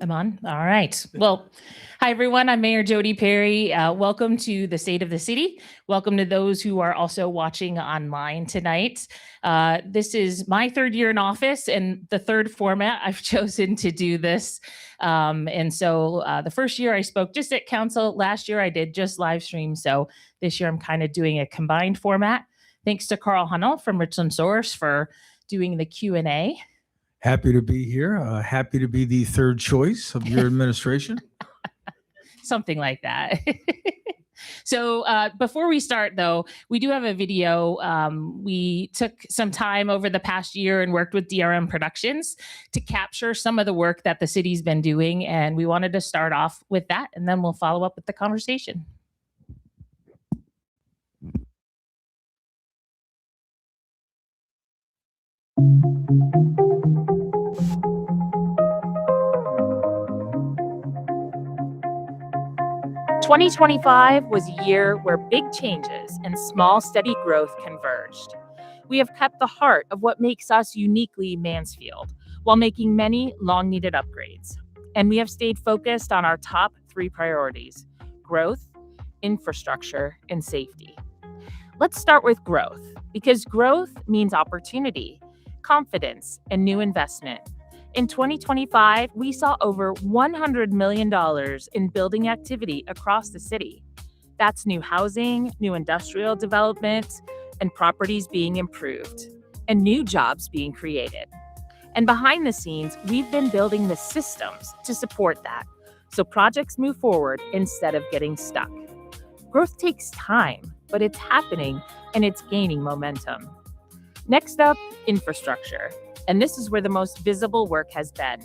I'm on. All right. Well, hi, everyone. I'm Mayor Jody Perry. Welcome to the State of the City. Welcome to those who are also watching online tonight. This is my third year in office and the third format I've chosen to do this. And so the first year I spoke just at council. Last year I did just live stream. So this year I'm kind of doing a combined format. Thanks to Carl Hunnell from Richland Source for doing the Q&A. Happy to be here. Happy to be the third choice of your administration. Something like that. So before we start, though, we do have a video. We took some time over the past year and worked with DRM Productions to capture some of the work that the city's been doing. And we wanted to start off with that, and then we'll follow up with the conversation. "2025 was a year where big changes and small, steady growth converged. We have kept the heart of what makes us uniquely Mansfield, while making many long-needed upgrades. And we have stayed focused on our top 3 priorities: growth, infrastructure, and safety. Let's start with growth, because growth means opportunity, confidence, and new investment. In 2025, we saw over $100 million in building activity across the city. That's new housing, new industrial development, and properties being improved, and new jobs being created. And behind the scenes, we've been building the systems to support that, so projects move forward instead of getting stuck. Growth takes time, but it's happening and it's gaining momentum. Next up, infrastructure. And this is where the most visible work has been.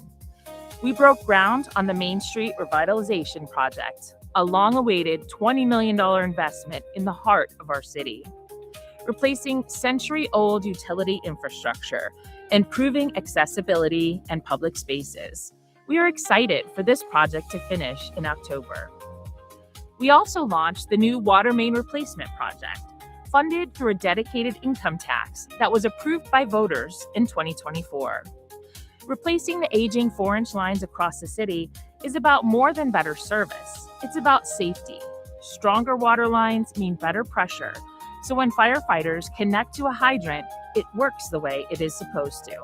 We broke ground on the Main Street Revitalization Project, a long-awaited $20 million investment in the heart of our city. Replacing century-old utility infrastructure, improving accessibility and public spaces. We are excited for this project to finish in October. We also launched the new water main replacement project, funded through a dedicated income tax that was approved by voters in 2024. Replacing the aging 4-inch lines across the city is about more than better service. It's about safety. Stronger water lines mean better pressure, so when firefighters connect to a hydrant, it works the way it is supposed to.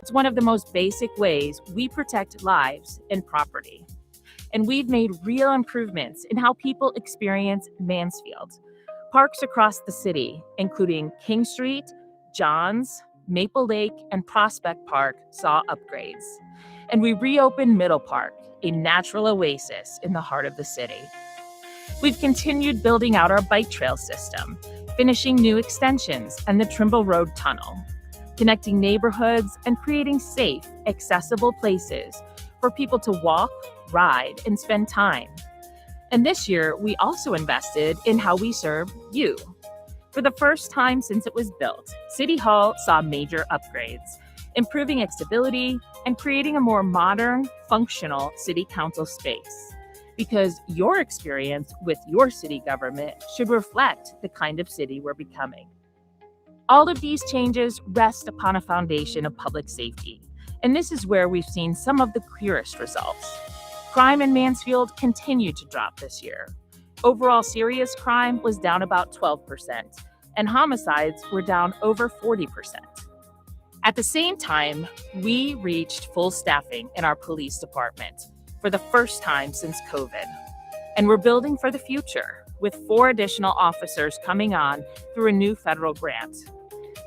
It's one of the most basic ways we protect lives and property. And we've made real improvements in how people experience Mansfield. Parks across the city, including King Street, Johns, Maple Lake, and Prospect Park, saw upgrades. And we reopened Middle Park, a natural oasis in the heart of the city. We've continued building out our bike trail system, finishing new extensions and the Trimble Road Tunnel, connecting neighborhoods and creating safe, accessible places for people to walk, ride, and spend time. And this year, we also invested in how we serve you. For the first time since it was built, City Hall saw major upgrades, improving accessibility and creating a more modern, functional city council space. Because your experience with your city government should reflect the kind of city we're becoming. All of these changes rest upon a foundation of public safety, and this is where we've seen some of the clearest results. Crime in Mansfield continued to drop this year. Overall serious crime was down about 12%, and homicides were down over 40%. At the same time, we reached full staffing in our police department for the first time since COVID. And we're building for the future, with 4 additional officers coming on through a new federal grant.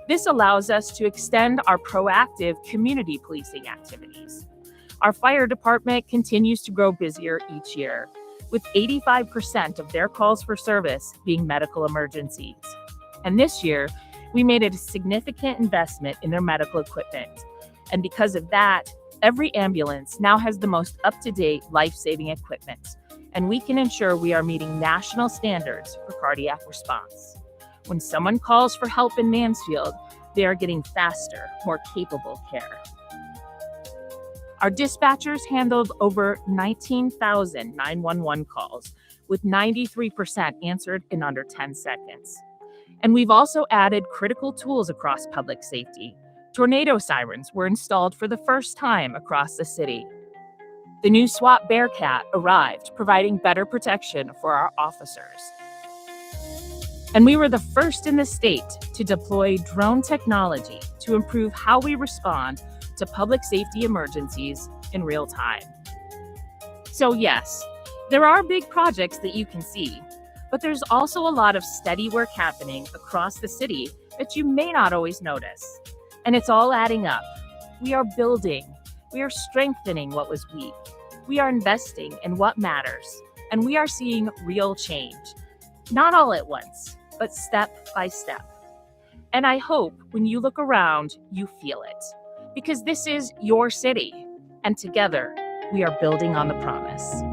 This allows us to extend our proactive community policing activities. Our fire department continues to grow busier each year, with 85% of their calls for service being medical emergencies. And this year, we made a significant investment in their medical equipment. And because of that, every ambulance now has the most up-to-date life-saving equipment, and we can ensure we are meeting national standards for cardiac response. When someone calls for help in Mansfield, they are getting faster, more capable care. Our dispatchers handled over 19,000 911 calls, with 93% answered in under 10 seconds. And we've also added critical tools across public safety. Tornado sirens were installed for the first time across the city. The new SWAT Bearcat arrived, providing better protection for our officers. And we were the first in the state to deploy drone technology to improve how we respond to public safety emergencies in real time. So yes, there are big projects that you can see, but there's also a lot of steady work happening across the city that you may not always notice. And it's all adding up. We are building, we are strengthening what was weak, we are investing in what matters, and we are seeing real change. Not all at once, but step by step. And I hope when you look around, you feel it, because this is your city, and together we are building on the promise.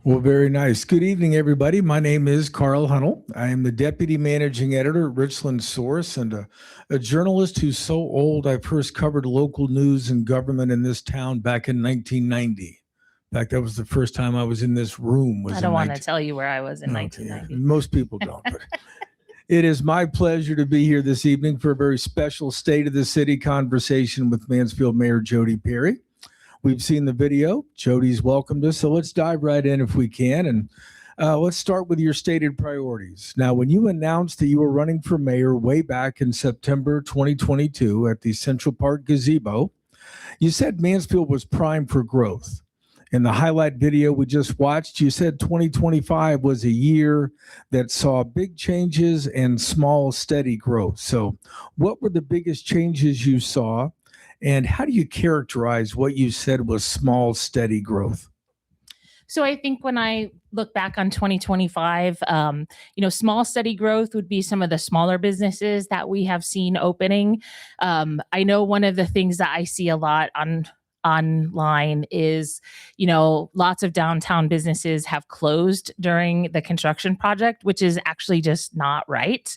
Well, very nice. Good evening, everybody. My name is Carl Hunnell. I am the Deputy Managing Editor at Richland Source and a journalist who's so old I first covered local news and government in this town back in 1990. In fact, that was the first time I was in this room. I don't want to tell you where I was in 1990. Most people don't. But it is my pleasure to be here this evening for a very special State of the City conversation with Mansfield Mayor Jody Perry. We've seen the video. Jody's welcomed us, so let's dive right in if we can. And let's start with your stated priorities. Now, when you announced that you were running for mayor way back in September 2022 at the Central Park Gazebo, you said Mansfield was primed for growth. In the highlight video we just watched, you said 2025 was a year that saw big changes and small, steady growth. So what were the biggest changes you saw? And how do you characterize what you said was small, steady growth? So I think when I look back on 2025, small, steady growth would be some of the smaller businesses that we have seen opening. I know one of the things that I see a lot online is, lots of downtown businesses have closed during the construction project, which is actually just not right.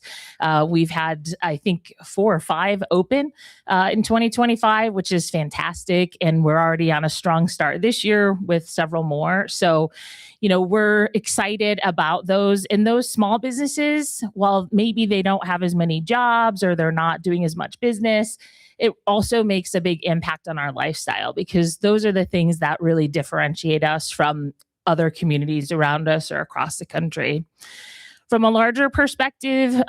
We've had, I think, 4 or 5 open in 2025, which is fantastic. And we're already on a strong start this year with several more. So, we're excited about those. And those small businesses, while maybe they don't have as many jobs or they're not doing as much business, it also makes a big impact on our lifestyle, because those are the things that really differentiate us from other communities around us or across the country. From a larger perspective,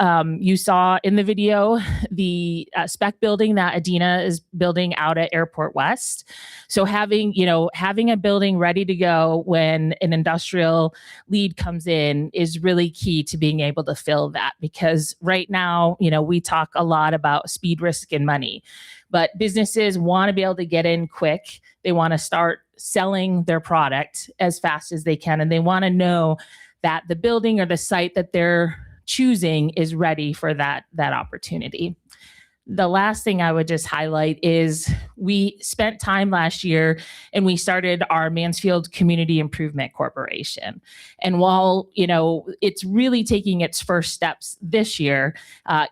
you saw in the video the spec building that Adina is building out at Airport West. So having a building ready to go when an industrial lead comes in is really key to being able to fill that, because right now, we talk a lot about speed, risk, and money, but businesses want to be able to get in quick. They want to start selling their product as fast as they can, and they want to know that the building or the site that they're choosing is ready for that opportunity. The last thing I would just highlight is we spent time last year and we started our Mansfield Community Improvement Corporation. And while, it's really taking its first steps this year,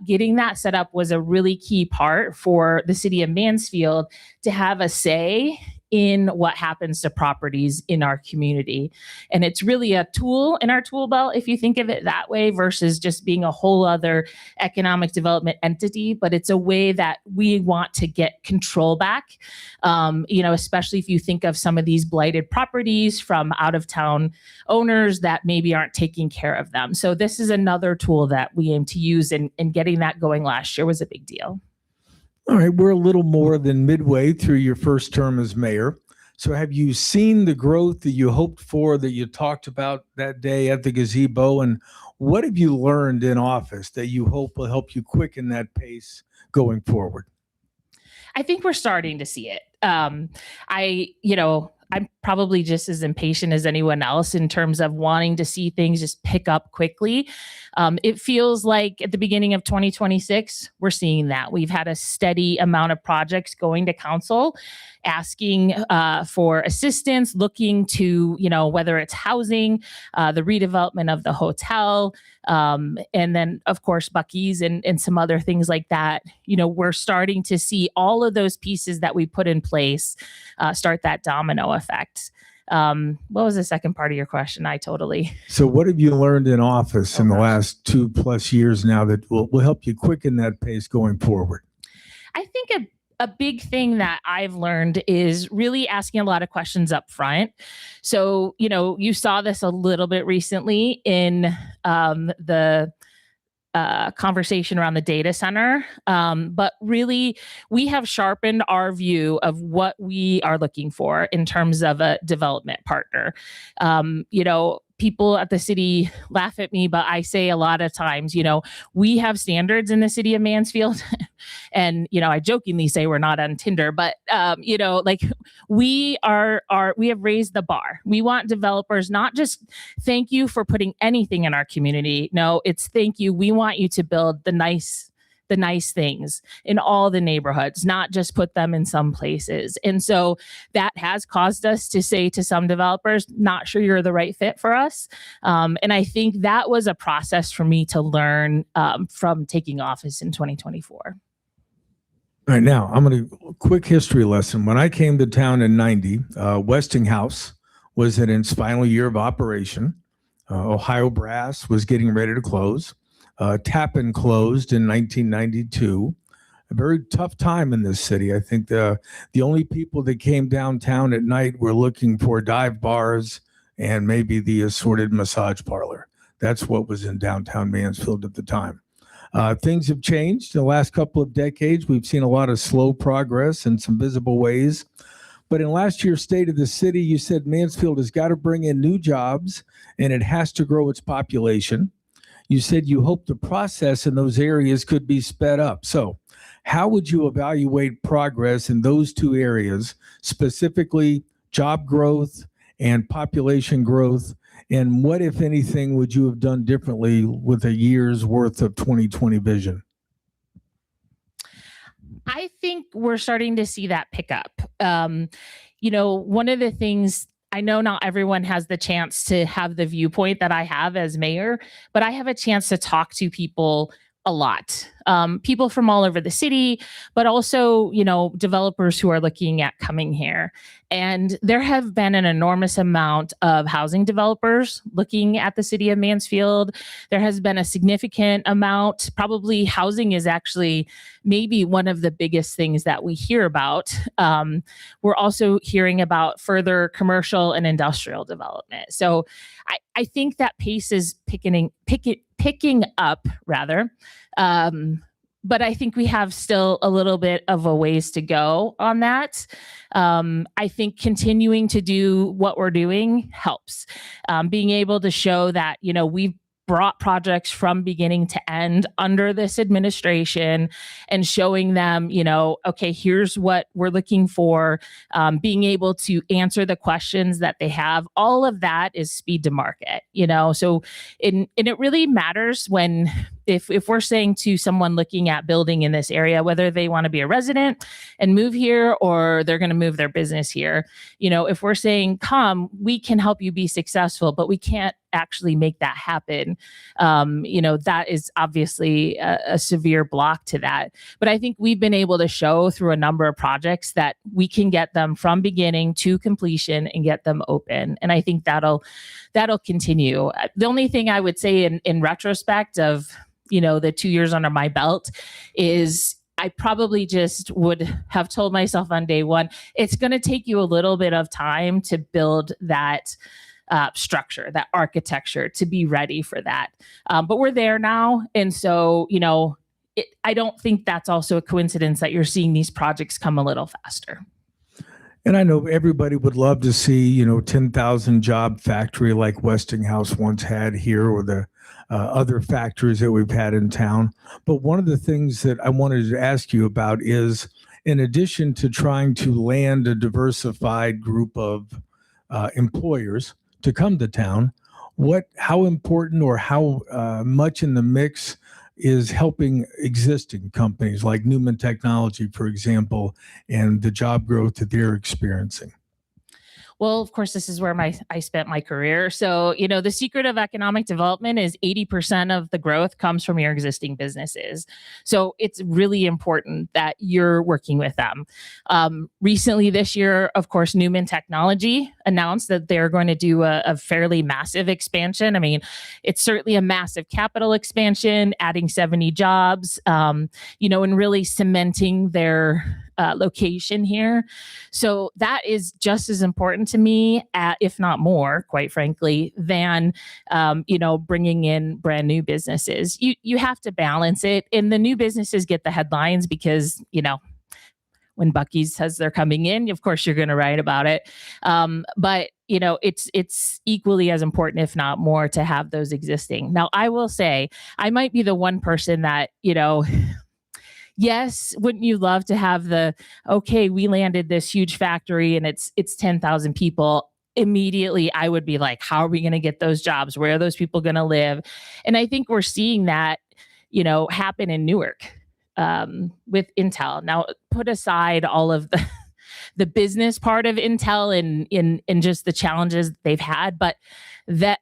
getting that set up was a really key part for the city of Mansfield to have a say in what happens to properties in our community. And it's really a tool in our tool belt, if you think of it that way, versus just being a whole other economic development entity. But it's a way that we want to get control back, especially if you think of some of these blighted properties from out of town owners that maybe aren't taking care of them. So this is another tool that we aim to use, and getting that going last year was a big deal. All right, we're a little more than midway through your first term as mayor. So have you seen the growth that you hoped for, that you talked about that day at the gazebo? And what have you learned in office that you hope will help you quicken that pace going forward? I think we're starting to see it. I'm probably just as impatient as anyone else in terms of wanting to see things just pick up quickly. It feels like at the beginning of 2026, we're seeing that. We've had a steady amount of projects going to council, asking for assistance, looking to, whether it's housing, the redevelopment of the hotel, and then, of course, Buc-ee's and some other things like that. We're starting to see all of those pieces that we put in place start that domino effect. What was the second part of your question? I totally. So what have you learned in office in the last 2+ years now that will help you quicken that pace going forward? I think a big thing that I've learned is really asking a lot of questions up front. So, you saw this a little bit recently in the conversation around the data center. But really, we have sharpened our view of what we are looking for in terms of a development partner. People at the city laugh at me, but I say a lot of times, we have standards in the city of Mansfield. And, I jokingly say we're not on Tinder, but, we have raised the bar. We want developers, not just thank you for putting anything in our community. No, it's thank you. We want you to build the nice things in all the neighborhoods, not just put them in some places. And so that has caused us to say to some developers, not sure you're the right fit for us. And I think that was a process for me to learn from taking office in 2024. All right, now I'm going to quick history lesson. When I came to town in 90, Westinghouse was in its final year of operation. Ohio Brass was getting ready to close. Tappan closed in 1992. A very tough time in this city. I think the only people that came downtown at night were looking for dive bars and maybe the assorted massage parlor. That's what was in downtown Mansfield at the time. Things have changed in the last couple of decades. We've seen a lot of slow progress in some visible ways. But in last year's State of the City, you said Mansfield has got to bring in new jobs and it has to grow its population. You said you hope the process in those areas could be sped up. So how would you evaluate progress in those two areas, specifically job growth and population growth? And what, if anything, would you have done differently with a year's worth of 2020 vision? I think we're starting to see that pick up. One of the things, I know not everyone has the chance to have the viewpoint that I have as mayor, but I have a chance to talk to people a lot. People from all over the city, but also, developers who are looking at coming here. And there have been an enormous amount of housing developers looking at the city of Mansfield. There has been a significant amount. Probably housing is actually maybe one of the biggest things that we hear about. We're also hearing about further commercial and industrial development. So I think that pace is picking up rather. But I think we have still a little bit of a ways to go on that. I think continuing to do what we're doing helps. Being able to show that, we've brought projects from beginning to end under this administration and showing them, okay, here's what we're looking for, being able to answer the questions that they have. All of that is speed to market, so and it really matters when if we're saying to someone looking at building in this area, whether they want to be a resident and move here or they're going to move their business here, if we're saying, come, we can help you be successful, but we can't actually make that happen. That is obviously a severe block to that. But I think we've been able to show through a number of projects that we can get them from beginning to completion and get them open. And I think that'll continue. The only thing I would say in retrospect of, the 2 years under my belt is I probably just would have told myself on day one, it's going to take you a little bit of time to build that structure, that architecture, to be ready for that. But we're there now. And so, I don't think that's also a coincidence that you're seeing these projects come a little faster. And I know everybody would love to see, 10,000 job factory like Westinghouse once had here, or the other factories that we've had in town. But one of the things that I wanted to ask you about is, in addition to trying to land a diversified group of employers to come to town, how important or how much in the mix is helping existing companies like Newman Technology, for example, and the job growth that they're experiencing? Well, of course, this is where I spent my career. So, the secret of economic development is 80% of the growth comes from your existing businesses. So it's really important that you're working with them. Recently this year, of course, Newman Technology announced that they're going to do a fairly massive expansion. I mean, it's certainly a massive capital expansion, adding 70 jobs, and really cementing their location here. So that is just as important to me, if not more, quite frankly, than bringing in brand new businesses. You have to balance it, and the new businesses get the headlines because when Buc-ee's says they're coming in, of course you're going to write about it. But it's equally as important, if not more, to have those existing. Now, I will say I might be the one person that yes, wouldn't you love to have okay, we landed this huge factory and it's 10,000 people. Immediately, I would be like, how are we going to get those jobs? Where are those people going to live? And I think we're seeing that, happen in Newark with Intel. Now, put aside all of the business part of Intel and just the challenges they've had, but that,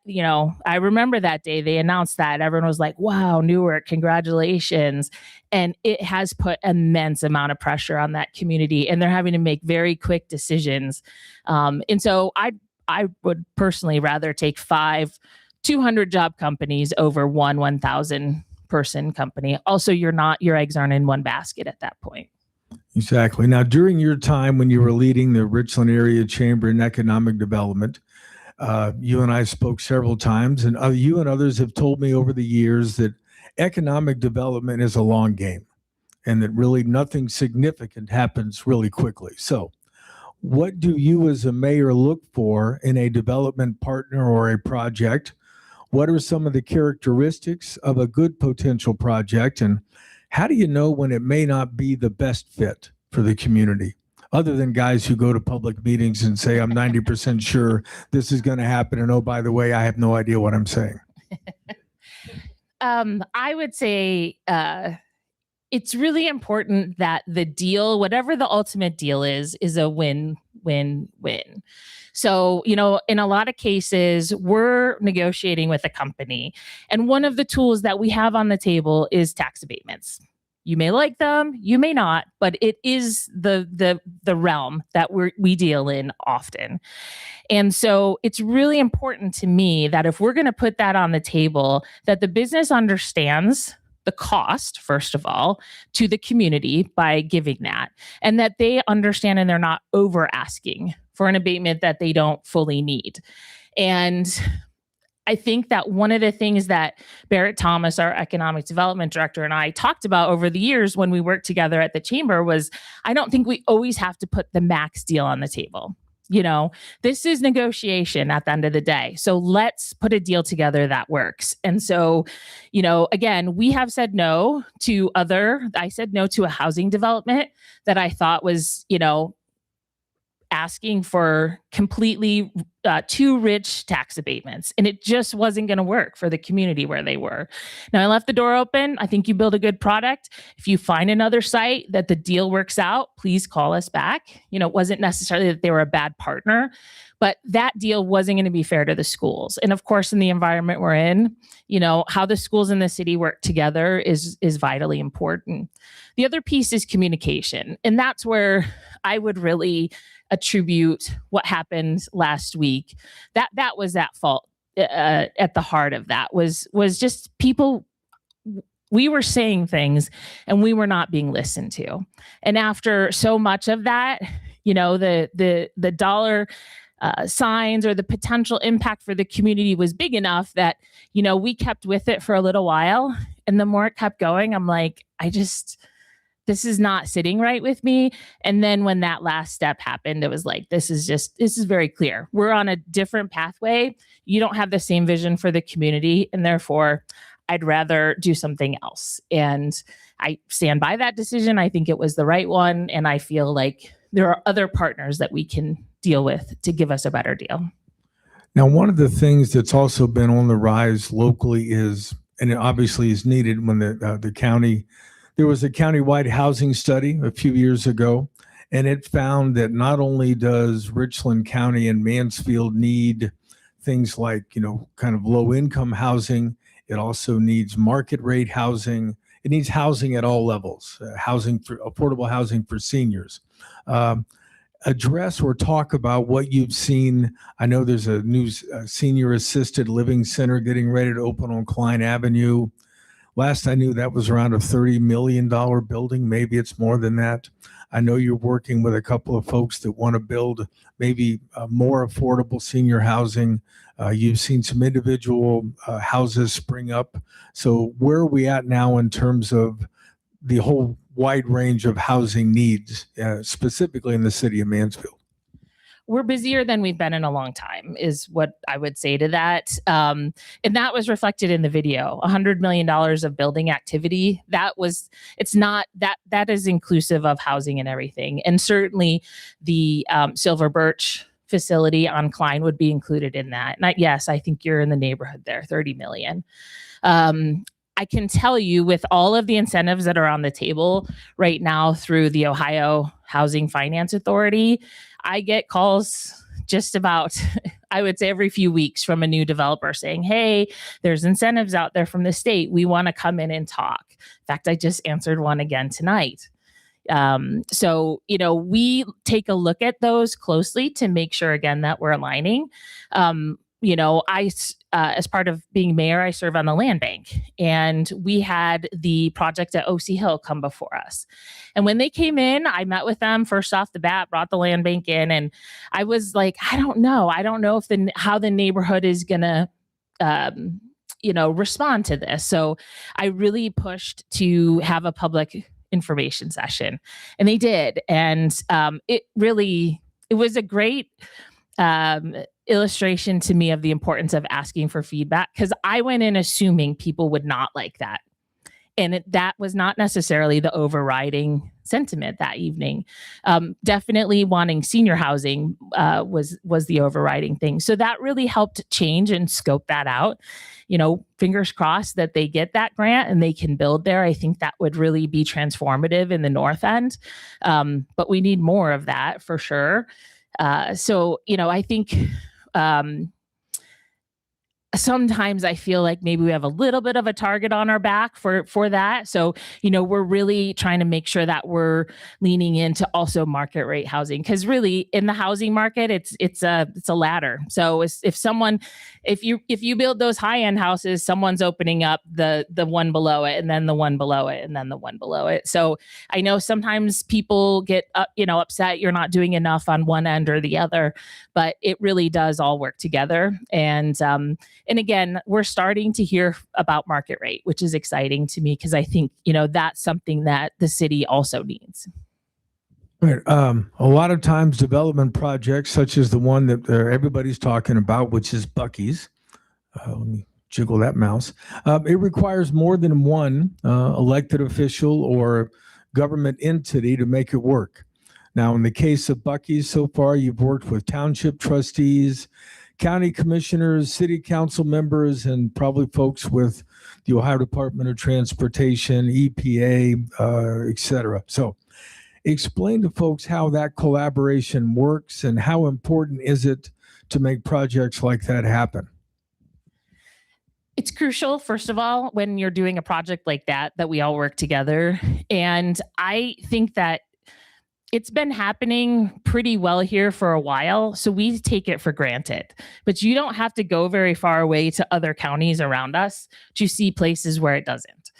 I remember that day they announced that everyone was like, wow, Newark, congratulations. And it has put immense amount of pressure on that community, and they're having to make very quick decisions. And so I would personally rather take 5 200 job companies over 1,000 person company. Also, your eggs aren't in one basket at that point. Exactly. Now, during your time when you were leading the Richland Area Chamber in Economic Development, you and I spoke several times, and you and others have told me over the years that economic development is a long game and that really nothing significant happens really quickly. So what do you as a mayor look for in a development partner or a project? What are some of the characteristics of a good potential project? And how do you know when it may not be the best fit for the community? Other than guys who go to public meetings and say, I'm 90% sure this is going to happen. And oh, by the way, I have no idea what I'm saying. I would say it's really important that the deal, whatever the ultimate deal is a win-win-win. So, in a lot of cases, we're negotiating with a company, and one of the tools that we have on the table is tax abatements. You may like them, you may not, but it is the realm that we deal in often. And so it's really important to me that if we're going to put that on the table, that the business understands the cost, first of all, to the community by giving that, and that they understand and they're not over asking for an abatement that they don't fully need. And I think that one of the things that Barrett Thomas, our economic development director, and I talked about over the years when we worked together at the chamber was, I don't think we always have to put the max deal on the table. This is negotiation at the end of the day. So let's put a deal together that works. And so, again, we have said no to I said no to a housing development that I thought was, asking for completely too rich tax abatements. And it just wasn't going to work for the community where they were. Now, I left the door open. I think you build a good product. If you find another site that the deal works out, please call us back. It wasn't necessarily that they were a bad partner, but that deal wasn't going to be fair to the schools. And of course, in the environment we're in, how the schools in the city work together is vitally important. The other piece is communication. And that's where I would really attribute what happened last week. That was that fault at the heart of that was just people. We were saying things and we were not being listened to. And after so much of that, the dollar signs or the potential impact for the community was big enough that, we kept with it for a little while. And the more it kept going, I'm like, this is not sitting right with me. And then when that last step happened, it was like, this is very clear. We're on a different pathway. You don't have the same vision for the community. And therefore, I'd rather do something else. And I stand by that decision. I think it was the right one. And I feel like there are other partners that we can deal with to give us a better deal. Now, one of the things that's also been on the rise locally is, and it obviously is needed when the county, there was a countywide housing study a few years ago, and it found that not only does Richland County and Mansfield need things like, kind of low income housing, it also needs market rate housing. It needs housing at all levels, affordable housing for seniors. address or talk about what you've seen. I know there's a new senior assisted living center getting ready to open on Klein Avenue. Last I knew, that was around a $30 million building. Maybe it's more than that. I know you're working with a couple of folks that want to build maybe more affordable senior housing. You've seen some individual houses spring up. So where are we at now in terms of the whole wide range of housing needs, specifically in the city of Mansfield? We're busier than we've been in a long time, is what I would say to that. And that was reflected in the video. $100 million of building activity. It's not that is inclusive of housing and everything. And certainly the Silver Birch facility on Klein would be included in that. And yes, I think you're in the neighborhood there, 30 million. I can tell you, with all of the incentives that are on the table right now through the Ohio Housing Finance Authority, I get calls just about, I would say, every few weeks from a new developer saying, hey, there's incentives out there from the state. We want to come in and talk. In fact, I just answered one again tonight. So, we take a look at those closely to make sure, again, that we're aligning. As part of being mayor, I serve on the land bank, and we had the project at OC Hill come before us. And when they came in, I met with them first off the bat, brought the land bank in, and I was like, I don't know if how the neighborhood is gonna, respond to this. So I really pushed to have a public information session, and they did, and it was a great illustration to me of the importance of asking for feedback, because I went in assuming people would not like that. And that was not necessarily the overriding sentiment that evening. Definitely wanting senior housing was the overriding thing. So that really helped change and scope that out. Fingers crossed that they get that grant and they can build there. I think that would really be transformative in the North End. But we need more of that for sure. So, I think sometimes I feel like maybe we have a little bit of a target on our back for that. So, we're really trying to make sure that we're leaning into also market rate housing, because really in the housing market, it's a ladder. So if you build those high end houses, someone's opening up the one below it, and then the one below it, and then the one below it. So I know sometimes people get upset you're not doing enough on one end or the other, but it really does all work together. And again, we're starting to hear about market rate, which is exciting to me, because I think, that's something that the city also needs. Right. A lot of times development projects, such as the one that everybody's talking about, which is Buc-ee's. Let me jiggle that mouse. It requires more than one elected official or government entity to make it work. Now, in the case of Buc-ee's, so far, you've worked with township trustees, county commissioners, city council members, and probably folks with the Ohio Department of Transportation, EPA, et cetera. So explain to folks how that collaboration works and how important is it to make projects like that happen? It's crucial, first of all, when you're doing a project like that we all work together. And I think that it's been happening pretty well here for a while, so we take it for granted. But you don't have to go very far away to other counties around us to see places where it doesn't.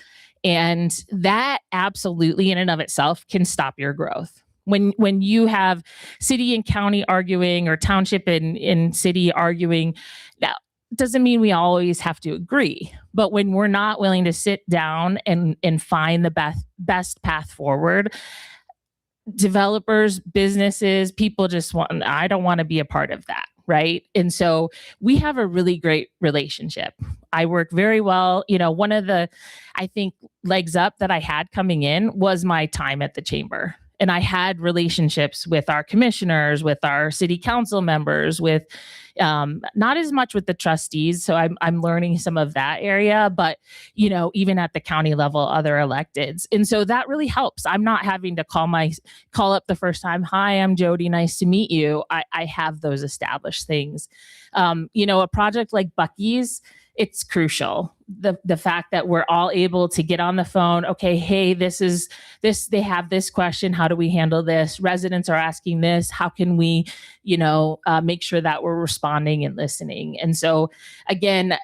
And that absolutely in and of itself can stop your growth. When you have city and county arguing, or township and city arguing, that doesn't mean we always have to agree. But when we're not willing to sit down and find the best path forward, developers, businesses, people I don't want to be a part of that. Right. And so we have a really great relationship. I work very well. One of the, I think, legs up that I had coming in was my time at the chamber. And I had relationships with our commissioners, with our city council members, with not as much with the trustees. So I'm learning some of that area, but even at the county level, other electeds. And so that really helps. I'm not having to call up the first time. Hi, I'm Jody. Nice to meet you. I have those established things. A project like Buc-ee's, it's crucial. the fact that we're all able to get on the phone. Okay, hey, they have this question. How do we handle this? Residents are asking this. How can we, make sure that we're responding and listening? And so, again,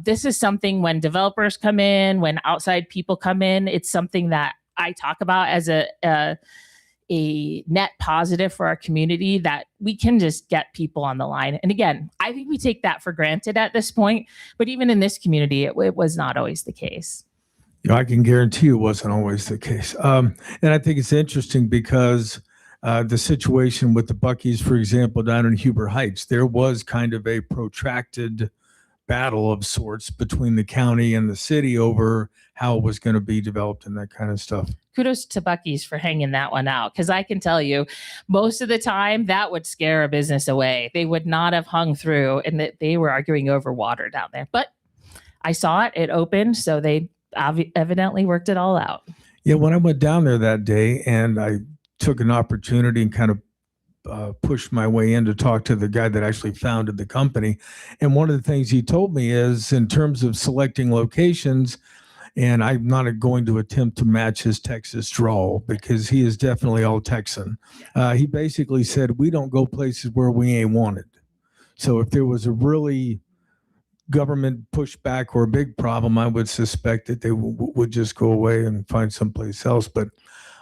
this is something when developers come in, when outside people come in, it's something that I talk about as a net positive for our community, that we can just get people on the line. And again, I think we take that for granted at this point, but even in this community, it was not always the case. I can guarantee it wasn't always the case. And I think it's interesting because the situation with the Buc-ee's, for example, down in Huber Heights, there was kind of a protracted battle of sorts between the county and the city over how it was going to be developed and that kind of stuff. Kudos to Buc-ee's for hanging that one out, because I can tell you, most of the time that would scare a business away. They would not have hung through, and that they were arguing over water down there. But I saw it; it opened, so they evidently worked it all out. Yeah, when I went down there that day, and I took an opportunity and kind of pushed my way in to talk to the guy that actually founded the company, and one of the things he told me is, in terms of selecting locations. And I'm not going to attempt to match his Texas drawl because he is definitely all Texan. He basically said, we don't go places where we ain't wanted. So if there was a really government pushback or a big problem, I would suspect that they would just go away and find someplace else. But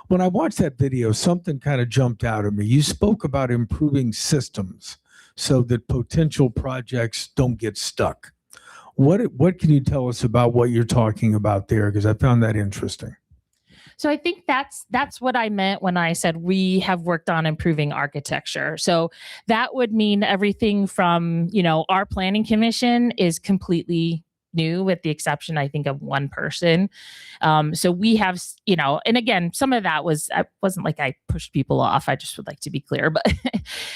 when I watched that video, something kind of jumped out at me. You spoke about improving systems so that potential projects don't get stuck. What can you tell us about what you're talking about there? Because I found that interesting. So I think that's what I meant when I said we have worked on improving architecture. So that would mean everything from, our planning commission is completely new, with the exception, I think, of one person. So we have, and again, some of that wasn't like I pushed people off. I just would like to be clear, but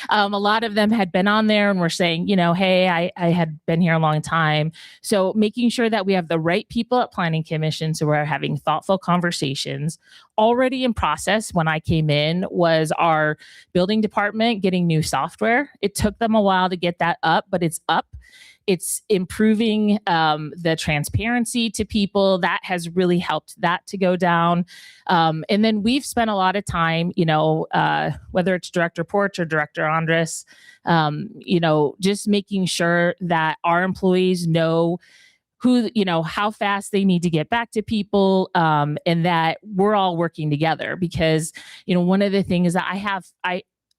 a lot of them had been on there and were saying, hey, I had been here a long time. So making sure that we have the right people at planning commission, so we're having thoughtful conversations. Already in process when I came in was our building department getting new software. It took them a while to get that up, but it's up. It's improving the transparency to people. That has really helped that to go down. And then we've spent a lot of time, whether it's Director Porch or Director Andres, just making sure that our employees know how fast they need to get back to people, and that we're all working together. Because, one of the things that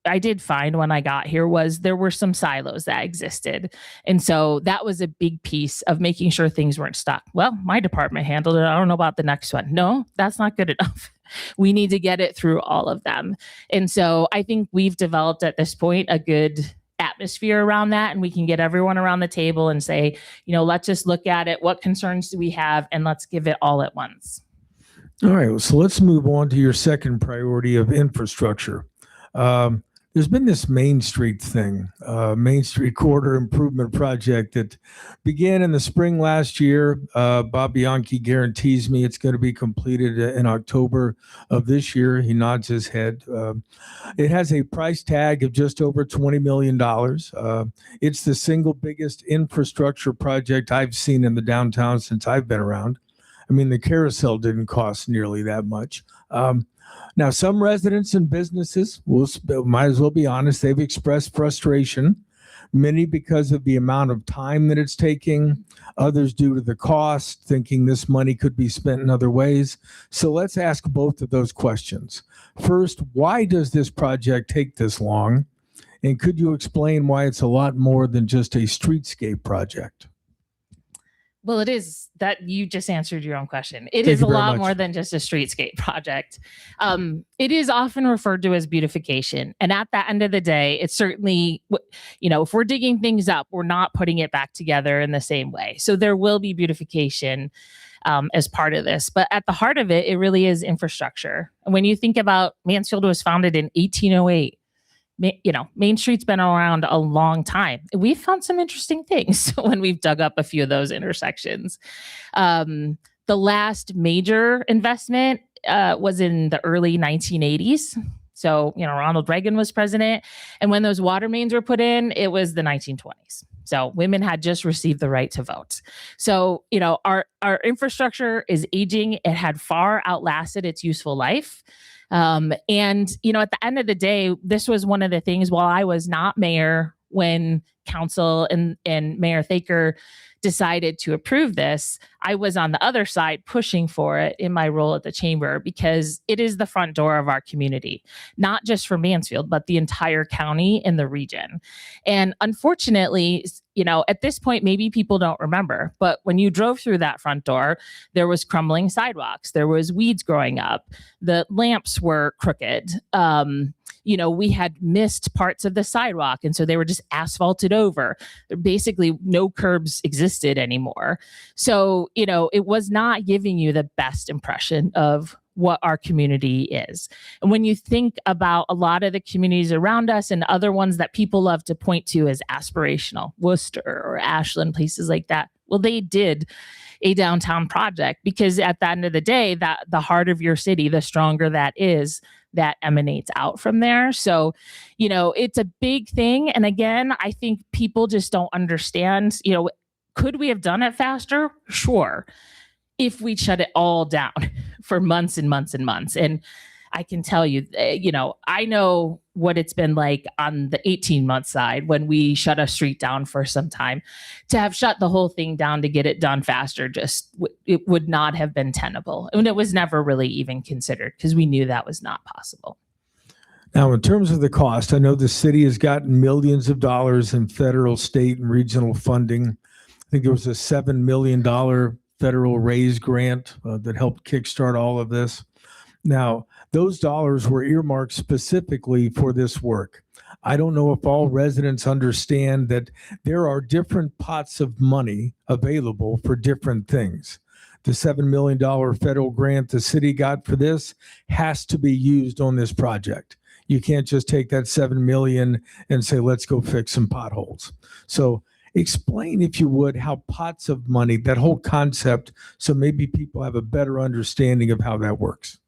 I did find when I got here was there were some silos that existed. And so that was a big piece of making sure things weren't stuck. Well, my department handled it. I don't know about the next one. No, that's not good enough. We need to get it through all of them. And so I think we've developed at this point a good atmosphere around that, and we can get everyone around the table and say, let's just look at it. What concerns do we have? And let's give it all at once. All right. So let's move on to your second priority of infrastructure. There's been this Main Street thing, Main Street Corridor Improvement Project that began in the spring last year. Bob Bianchi guarantees me it's going to be completed in October of this year. He nods his head. It has a price tag of just over $20 million. It's the single biggest infrastructure project I've seen in the downtown since I've been around. I mean, the carousel didn't cost nearly that much. Now, some residents and businesses might as well be honest. They've expressed frustration, many because of the amount of time that it's taking, others due to the cost, thinking this money could be spent in other ways. So let's ask both of those questions. First, why does this project take this long? And could you explain why it's a lot more than just a streetscape project? Well, it is that you just answered your own question. It Thank is you a very lot much. more than just a streetscape project. It is often referred to as beautification. And at the end of the day, it's certainly, if we're digging things up, we're not putting it back together in the same way. So there will be beautification as part of this. But at the heart of it, it really is infrastructure. And when you think about Mansfield was founded in 1808, Main Street's been around a long time. We've found some interesting things when we've dug up a few of those intersections. The last major investment was in the early 1980s. So, Ronald Reagan was president. And when those water mains were put in, it was the 1920s. So women had just received the right to vote. So, our infrastructure is aging. It had far outlasted its useful life. And at the end of the day, this was one of the things, while I was not mayor when council and Mayor Thaker decided to approve this, I was on the other side pushing for it in my role at the chamber, because it is the front door of our community, not just for Mansfield, but the entire county and the region. And unfortunately, at this point, maybe people don't remember, but when you drove through that front door, there was crumbling sidewalks, there was weeds growing up, the lamps were crooked. We had missed parts of the sidewalk, and so they were just asphalted over. Basically, no curbs existed anymore. So, it was not giving you the best impression of what our community is. And when you think about a lot of the communities around us and other ones that people love to point to as aspirational, Worcester or Ashland, places like that, well, they did a downtown project, because at the end of the day, that the heart of your city, the stronger that is, that emanates out from there. So, it's a big thing. And again, I think people just don't understand, could we have done it faster? Sure. If we shut it all down for months and months and months. And I can tell you, I know what it's been like on the 18-month side when we shut a street down for some time. To have shut the whole thing down to get it done faster, it would not have been tenable. And it was never really even considered, because we knew that was not possible. Now, in terms of the cost, I know the city has gotten millions of dollars in federal, state, and regional funding. I think there was a $7 million federal raise grant that helped kickstart all of this. Now, those dollars were earmarked specifically for this work. I don't know if all residents understand that there are different pots of money available for different things. The $7 million federal grant the city got for this has to be used on this project. You can't just take that $7 million and say, let's go fix some potholes. So explain, if you would, how pots of money, that whole concept, so maybe people have a better understanding of how that works.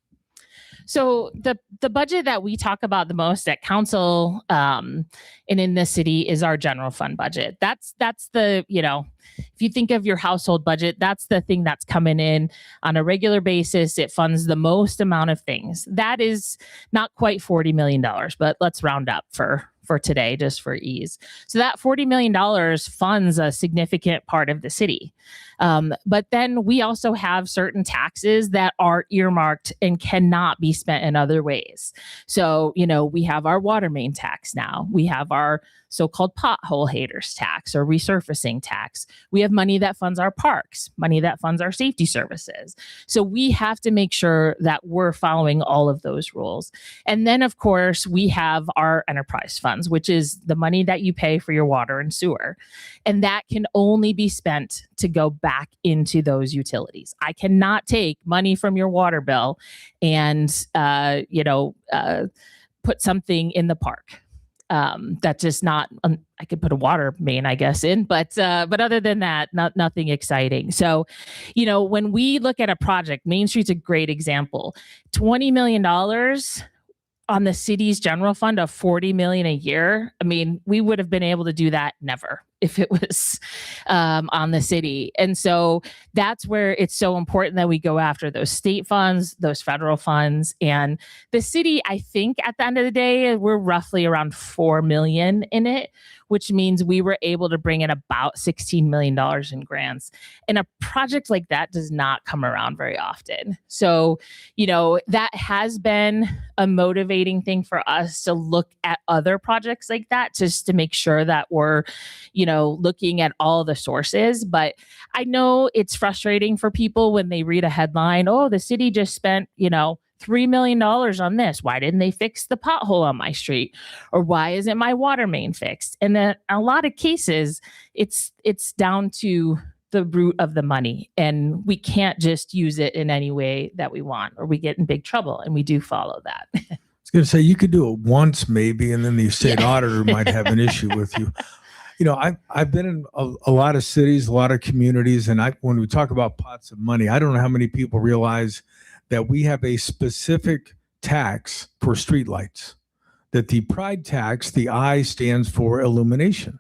So the budget that we talk about the most at council and in the city is our general fund budget. That's the, if you think of your household budget, that's the thing that's coming in on a regular basis. It funds the most amount of things. That is not quite $40 million, but let's round up for today, just for ease. So that $40 million funds a significant part of the city. But then we also have certain taxes that are earmarked and cannot be spent in other ways. So, we have our water main tax now. We have our so-called pothole haters tax or resurfacing tax. We have money that funds our parks, money that funds our safety services. So we have to make sure that we're following all of those rules. And then, of course, we have our enterprise funds, which is the money that you pay for your water and sewer. And that can only be spent to go back into those utilities. I cannot take money from your water bill and, put something in the park. That's just not, I could put a water main, I guess, in, but other than that, nothing exciting. So, when we look at a project, Main Street's a great example. $20 million on the city's general fund of $40 million a year. I mean, we would have been able to do that never if it was on the city. And so that's where it's so important that we go after those state funds, those federal funds. And the city, I think at the end of the day, we're roughly around $4 million in it, which means we were able to bring in about $16 million in grants. And a project like that does not come around very often. So, that has been a motivating thing for us to look at other projects like that, just to make sure that we're, looking at all the sources. But I know it's frustrating for people when they read a headline, oh, the city just spent, $3 million on this. Why didn't they fix the pothole on my street? Or why isn't my water main fixed? And then a lot of cases, it's down to the root of the money, and we can't just use it in any way that we want, or we get in big trouble. And we do follow that. I was going to say, you could do it once maybe, and then the state auditor might have an issue with you. I've been in a lot of cities, a lot of communities, and when we talk about pots of money, I don't know how many people realize that we have a specific tax for streetlights, that the pride tax, the I stands for illumination.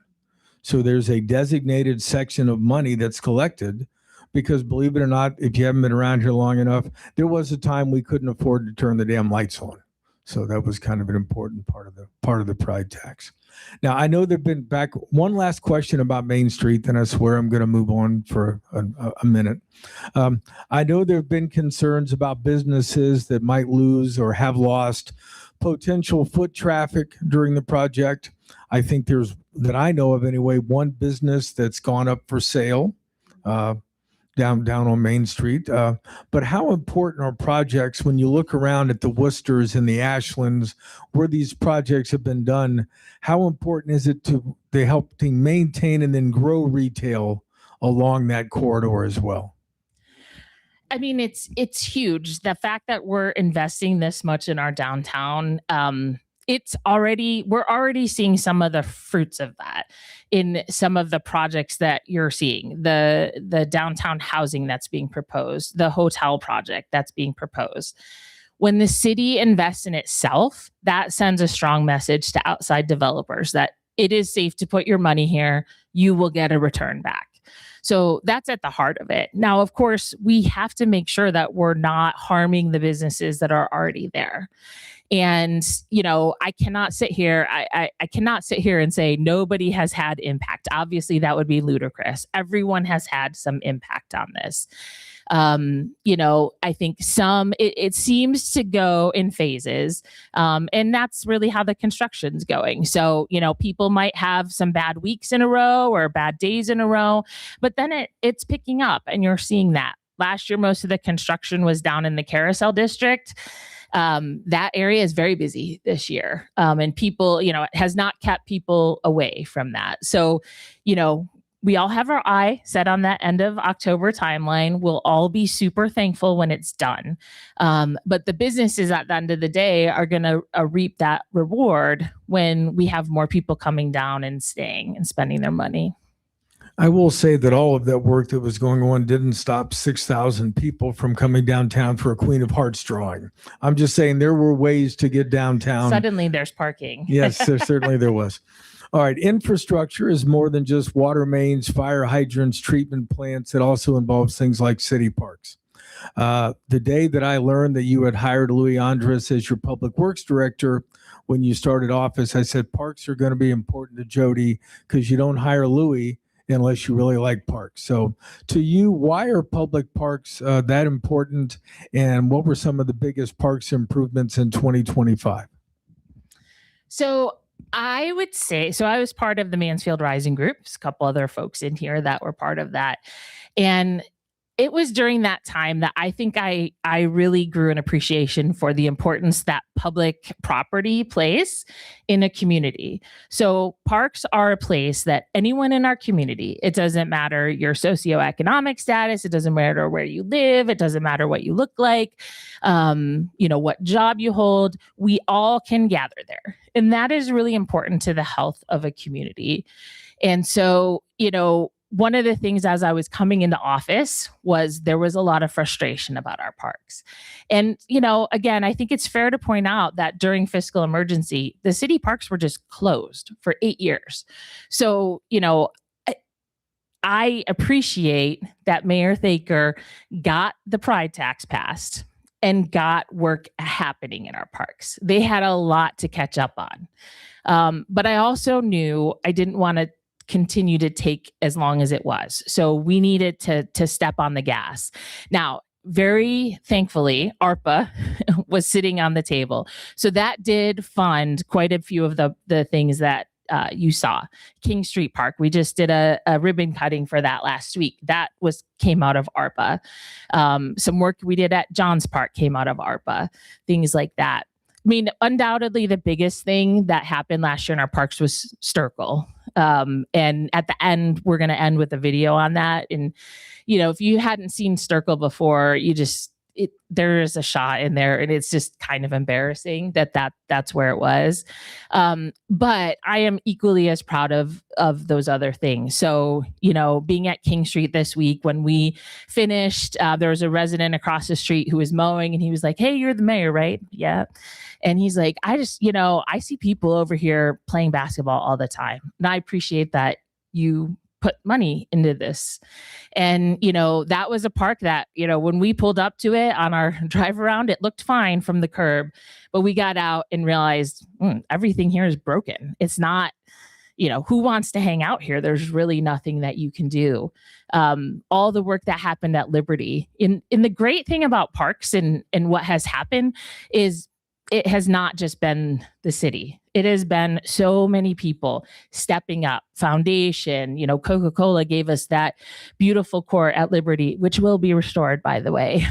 So there's a designated section of money that's collected because, believe it or not, if you haven't been around here long enough, there was a time we couldn't afford to turn the damn lights on. So that was kind of an important part of the pride tax. Now, I know there've been back one last question about Main Street, then I swear I'm going to move on for a minute. I know there have been concerns about businesses that might lose or have lost potential foot traffic during the project. I think there's, that I know of anyway, one business that's gone up for sale down on Main Street. But how important are projects when you look around at the Worcesters and the Ashlands where these projects have been done? How important is it to they help to maintain and then grow retail along that corridor as well? I mean, it's huge. The fact that we're investing this much in our downtown, we're already seeing some of the fruits of that in some of the projects that you're seeing. The downtown housing that's being proposed, the hotel project that's being proposed. When the city invests in itself, that sends a strong message to outside developers that it is safe to put your money here. You will get a return back. So that's at the heart of it. Now, of course, we have to make sure that we're not harming the businesses that are already there. And, I cannot sit here. I cannot sit here and say nobody has had impact. Obviously, that would be ludicrous. Everyone has had some impact on this. I think it seems to go in phases. And that's really how the construction's going. So, people might have some bad weeks in a row or bad days in a row, but then it's picking up and you're seeing that. Last year, most of the construction was down in the Carousel District. That area is very busy this year. And people, it has not kept people away from that. So, we all have our eye set on that end of October timeline. We'll all be super thankful when it's done. But the businesses at the end of the day are going to reap that reward when we have more people coming down and staying and spending their money. I will say that all of that work that was going on didn't stop 6,000 people from coming downtown for a Queen of Hearts drawing. I'm just saying there were ways to get downtown. Suddenly there's parking. Yes, certainly there was. All right. Infrastructure is more than just water mains, fire hydrants, treatment plants. It also involves things like city parks. The day that I learned that you had hired Louis Andres as your public works director, when you started office, I said, parks are going to be important to Jody because you don't hire Louis unless you really like parks. So to you, why are public parks that important? And what were some of the biggest parks improvements in 2025? So I would say, I was part of the Mansfield Rising Group. There's a couple other folks in here that were part of that. And it was during that time that I think I really grew an appreciation for the importance that public property plays in a community. So parks are a place that anyone in our community, it doesn't matter your socioeconomic status, it doesn't matter where you live, it doesn't matter what you look like, what job you hold, we all can gather there. And that is really important to the health of a community. And so, one of the things as I was coming into office was there was a lot of frustration about our parks. And, again, I think it's fair to point out that during fiscal emergency, the city parks were just closed for 8 years. So, I appreciate that Mayor Thaker got the pride tax passed and got work happening in our parks. They had a lot to catch up on. But I also knew I didn't want to continue to take as long as it was. So we needed to step on the gas. Now, very thankfully, ARPA was sitting on the table. So that did fund quite a few of the things that you saw. King Street Park, we just did a ribbon cutting for that last week. That came out of ARPA. Some work we did at Johns Park came out of ARPA, things like that. I mean, undoubtedly, the biggest thing that happened last year in our parks was Sterkel. And at the end, we're going to end with a video on that. And, if you hadn't seen Sterkel before, there is a shot in there and it's just kind of embarrassing that's where it was. But I am equally as proud of those other things. So, being at King Street this week, when we finished, there was a resident across the street who was mowing and he was like, "Hey, you're the mayor, right?" "Yeah." And he's like, "I just, I see people over here playing basketball all the time. And I appreciate that you put money into this. And, that was a park that, when we pulled up to it on our drive around, it looked fine from the curb, but we got out and realized everything here is broken. It's not, who wants to hang out here? There's really nothing that you can do. All the work that happened at Liberty. In the great thing about parks and what has happened is it has not just been the city. It has been so many people stepping up. Foundation, Coca-Cola gave us that beautiful court at Liberty, which will be restored, by the way.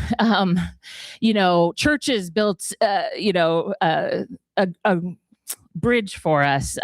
Churches built, a bridge for us.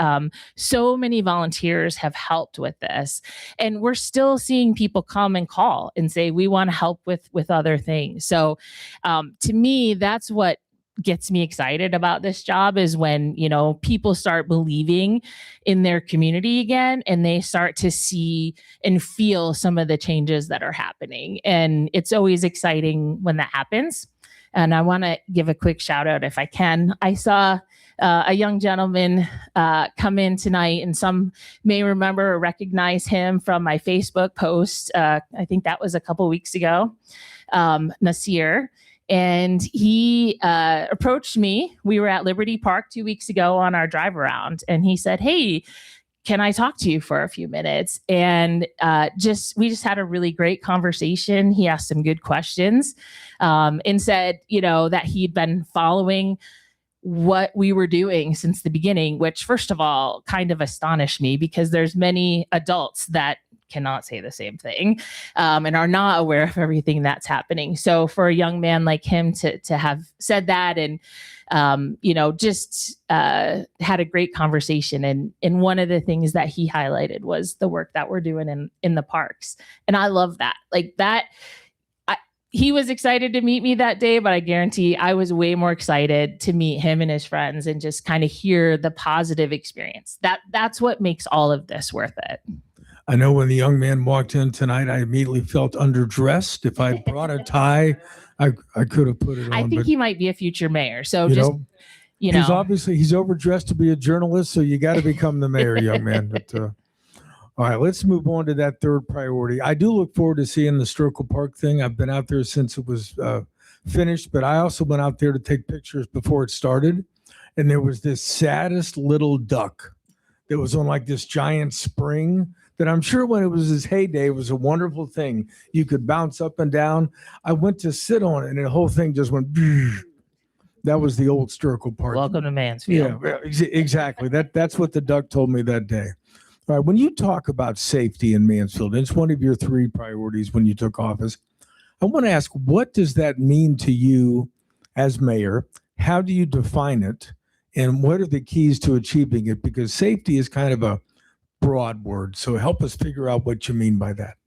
So many volunteers have helped with this, and we're still seeing people come and call and say, we want to help with other things. So to me, that's what gets me excited about this job, is when, people start believing in their community again, and they start to see and feel some of the changes that are happening. And it's always exciting when that happens. And I want to give a quick shout out, if I can. I saw a young gentleman come in tonight, and some may remember or recognize him from my Facebook post. I think that was a couple weeks ago, Nasir. And he approached me. We were at Liberty Park 2 weeks ago on our drive around, and he said, "Hey, can I talk to you for a few minutes?" And we just had a really great conversation. He asked some good questions, and said, that he'd been following what we were doing since the beginning, which, first of all, kind of astonished me, because there's many adults that cannot say the same thing, and are not aware of everything that's happening. So for a young man like him to have said that, and just had a great conversation. And one of the things that he highlighted was the work that we're doing in the parks. And I love that. Like that, he was excited to meet me that day, but I guarantee I was way more excited to meet him and his friends and just kind of hear the positive experience. That's what makes all of this worth it. I know when the young man walked in tonight, I immediately felt underdressed. If I brought a tie, I could have put it on. I think he might be a future mayor. So he's overdressed to be a journalist, so you got to become the mayor, young man. But all right, let's move on to that third priority. I do look forward to seeing the Sterkel Park thing. I've been out there since it was finished, but I also went out there to take pictures before it started, and there was this saddest little duck that was on like this giant spring that I'm sure when it was his heyday, it was a wonderful thing. You could bounce up and down. I went to sit on it, and the whole thing just went. That was the old Sterkel Park. Welcome to Mansfield. Yeah, exactly. That's what the duck told me that day. All right, when you talk about safety in Mansfield, and it's one of your three priorities when you took office, I want to ask, what does that mean to you as mayor? How do you define it? And what are the keys to achieving it? Because safety is kind of a broad word. So help us figure out what you mean by that.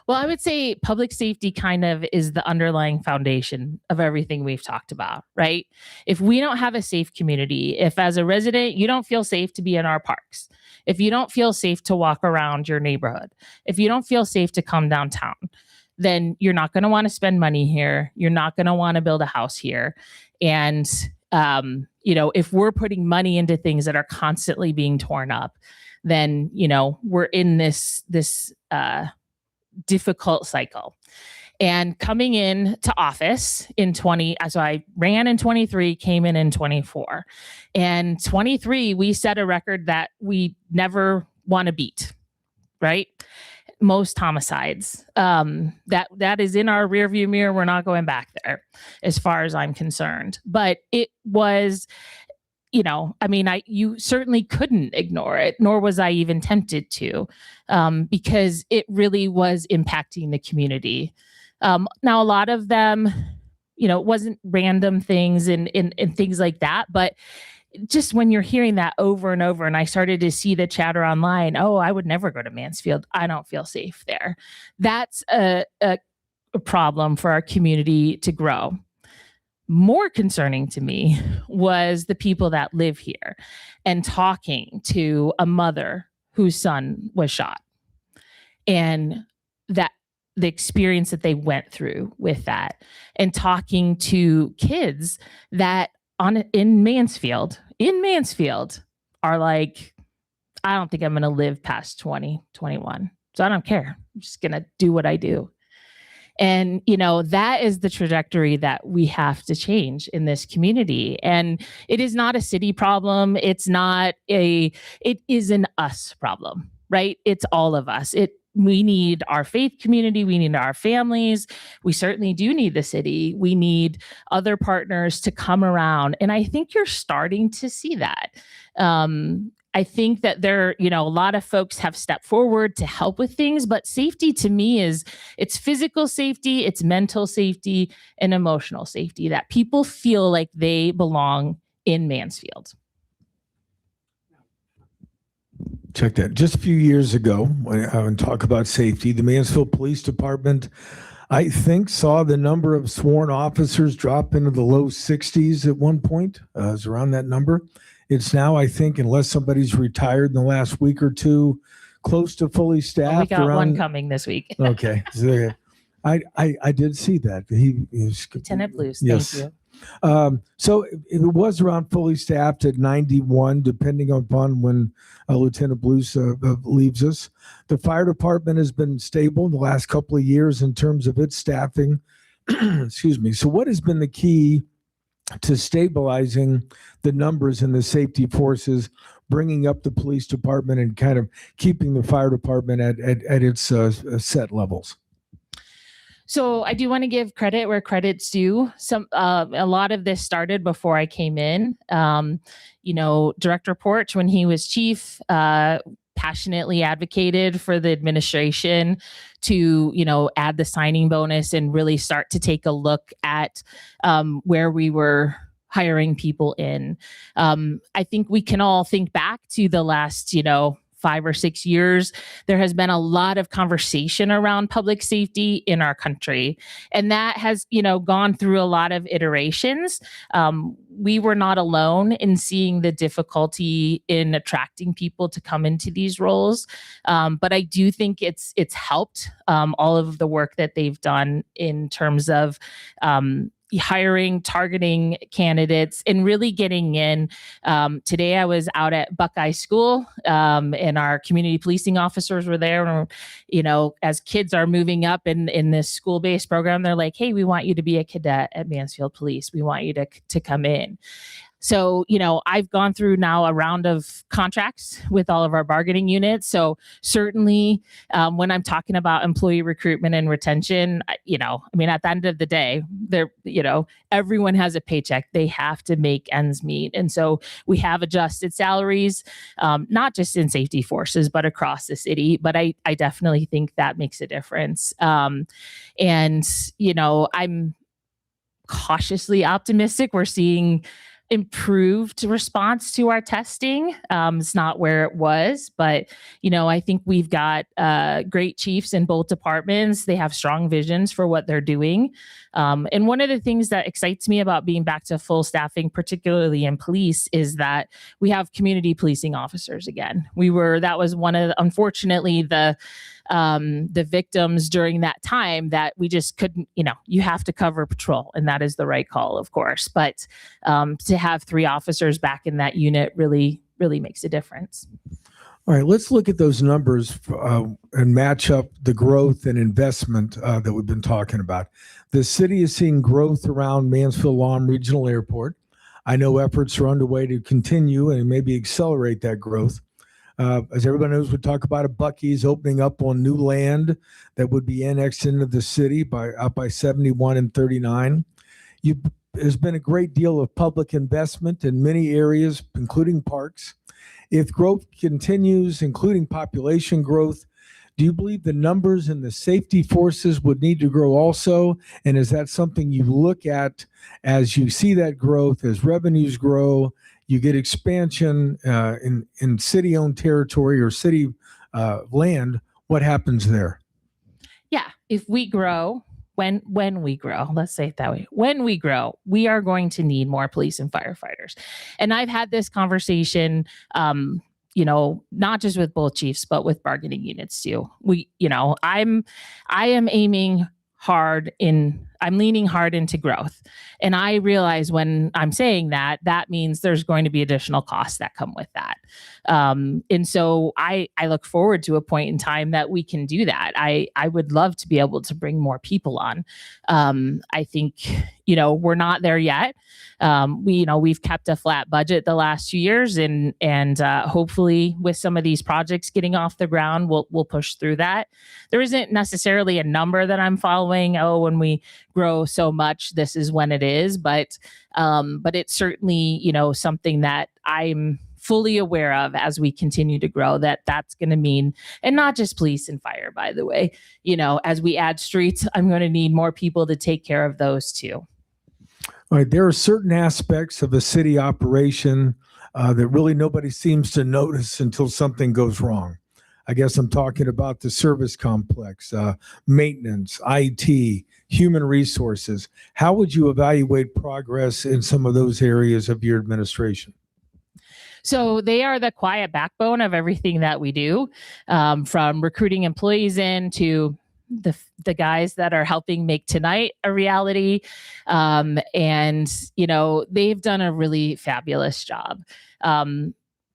Well, I would say public safety kind of is the underlying foundation of everything we've talked about, right? If we don't have a safe community, if as a resident, you don't feel safe to be in our parks, if you don't feel safe to walk around your neighborhood, if you don't feel safe to come downtown, then you're not going to want to spend money here. You're not going to want to build a house here. And, if we're putting money into things that are constantly being torn up, then, we're in this difficult cycle. And coming in to office so I ran in 23, came in 24. And 23, we set a record that we never want to beat, right? Most homicides. That is in our rearview mirror. We're not going back there as far as I'm concerned. But it was, you certainly couldn't ignore it, nor was I even tempted to, because it really was impacting the community. Now, a lot of them, it wasn't random things and things like that, but just when you're hearing that over and over, and I started to see the chatter online, oh, I would never go to Mansfield. I don't feel safe there. That's a problem for our community to grow. More concerning to me was the people that live here, and talking to a mother whose son was shot, and that the experience that they went through with that, and talking to kids that in Mansfield are like, I don't think I'm going to live past 2021. So I don't care. I'm just going to do what I do. And, that is the trajectory that we have to change in this community. And it is not a city problem. It is an us problem, right? It's all of us. We need our faith community. We need our families. We certainly do need the city. We need other partners to come around. And I think you're starting to see that. I think that a lot of folks have stepped forward to help with things, but safety to me it's physical safety, it's mental safety, and emotional safety, that people feel like they belong in Mansfield. Check that. Just a few years ago, when I talk about safety, the Mansfield Police Department, I think, saw the number of sworn officers drop into the low 60s at one point. It was around that number. It's now, I think, unless somebody's retired in the last week or two, close to fully staffed. We got one coming this week. Okay. So, I did see that. He was Lieutenant Blues. Yes. Thank you. So it was around fully staffed at 91, depending upon when Lieutenant Blues leaves us. The fire department has been stable in the last couple of years in terms of its staffing. Excuse me. So what has been the key to stabilizing the numbers in the safety forces, bringing up the police department and kind of keeping the fire department at its set levels? So I do want to give credit where credit's due. A lot of this started before I came in. Director Porch, when he was chief, passionately advocated for the administration to, add the signing bonus and really start to take a look at where we were hiring people in. I think we can all think back to the last, 5 or 6 years. There has been a lot of conversation around public safety in our country, and that has, gone through a lot of iterations. We were not alone in seeing the difficulty in attracting people to come into these roles, but I do think it's helped all of the work that they've done in terms of hiring, targeting candidates, and really getting in. Today I was out at Buckeye School, and our community policing officers were there. And, as kids are moving up in this school-based program, they're like, hey, we want you to be a cadet at Mansfield Police. We want you to come in. So, I've gone through now a round of contracts with all of our bargaining units. So certainly when I'm talking about employee recruitment and retention, at the end of the day, everyone has a paycheck. They have to make ends meet. And so we have adjusted salaries, not just in safety forces, but across the city. But I definitely think that makes a difference. I'm cautiously optimistic. We're seeing improved response to our testing. It's not where it was, but I think we've got great chiefs in both departments. They have strong visions for what they're doing. And one of the things that excites me about being back to full staffing, particularly in police, is that we have community policing officers again. That was one of, unfortunately, the victims during that time that we just couldn't, you have to cover patrol, and that is the right call, of course. But to have 3 officers back in that unit really, really makes a difference. All right, let's look at those numbers and match up the growth and investment that we've been talking about. The city is seeing growth around Mansfield-Lahm Regional Airport. I know efforts are underway to continue and maybe accelerate that growth. As everybody knows, we talk about a Buc-ee's opening up on new land that would be annexed into the city out by 71 and 39. There's been a great deal of public investment in many areas, including parks. If growth continues, including population growth, do you believe the numbers in the safety forces would need to grow also? And is that something you look at as you see that growth, as revenues grow, you get expansion in city-owned territory or city land? What happens there? Yeah, if we grow, when we grow, let's say it that way, when we grow, we are going to need more police and firefighters. And I've had this conversation, not just with both chiefs, but with bargaining units too. I am aiming hard in I'm leaning hard into growth. And I realize when I'm saying that, that means there's going to be additional costs that come with that. And so I look forward to a point in time that we can do that. I would love to be able to bring more people on. I think, we're not there yet. We've kept a flat budget the last 2 years, and hopefully with some of these projects getting off the ground, we'll push through that. There isn't necessarily a number that I'm following. Oh, when we grow so much, this is when it is. But it's certainly, something that I'm fully aware of as we continue to grow, that's going to mean, and not just police and fire, by the way, as we add streets, I'm going to need more people to take care of those too. All right, there are certain aspects of a city operation that really nobody seems to notice until something goes wrong. I guess I'm talking about the service complex, maintenance, IT, human resources. How would you evaluate progress in some of those areas of your administration? So they are the quiet backbone of everything that we do, from recruiting employees in to the guys that are helping make tonight a reality. And they've done a really fabulous job.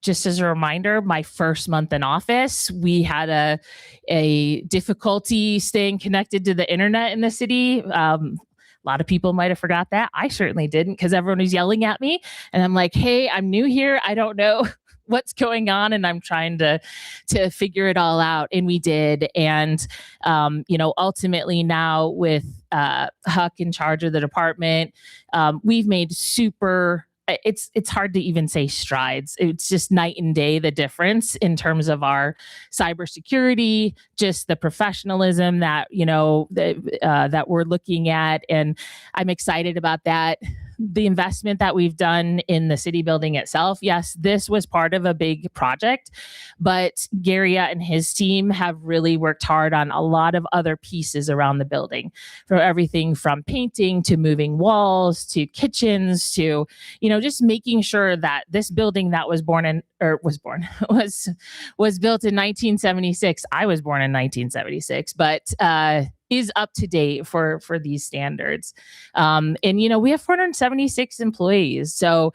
Just as a reminder, my first month in office, we had a difficulty staying connected to the internet in the city. A lot of people might have forgot that. I certainly didn't, because everyone was yelling at me. And I'm like, hey, I'm new here. I don't know what's going on, and I'm trying to figure it all out. And we did. And ultimately now with Huck in charge of the department, we've made it's hard to even say strides. It's just night and day, the difference in terms of our cybersecurity, just the professionalism that that we're looking at. And I'm excited about that. The investment that we've done in the city building itself. Yes, this was part of a big project, but Gary and his team have really worked hard on a lot of other pieces around the building, from everything from painting to moving walls to kitchens to, just making sure that this building that was built in 1976. I was born in 1976, but is up to date for these standards. And we have 476 employees. So,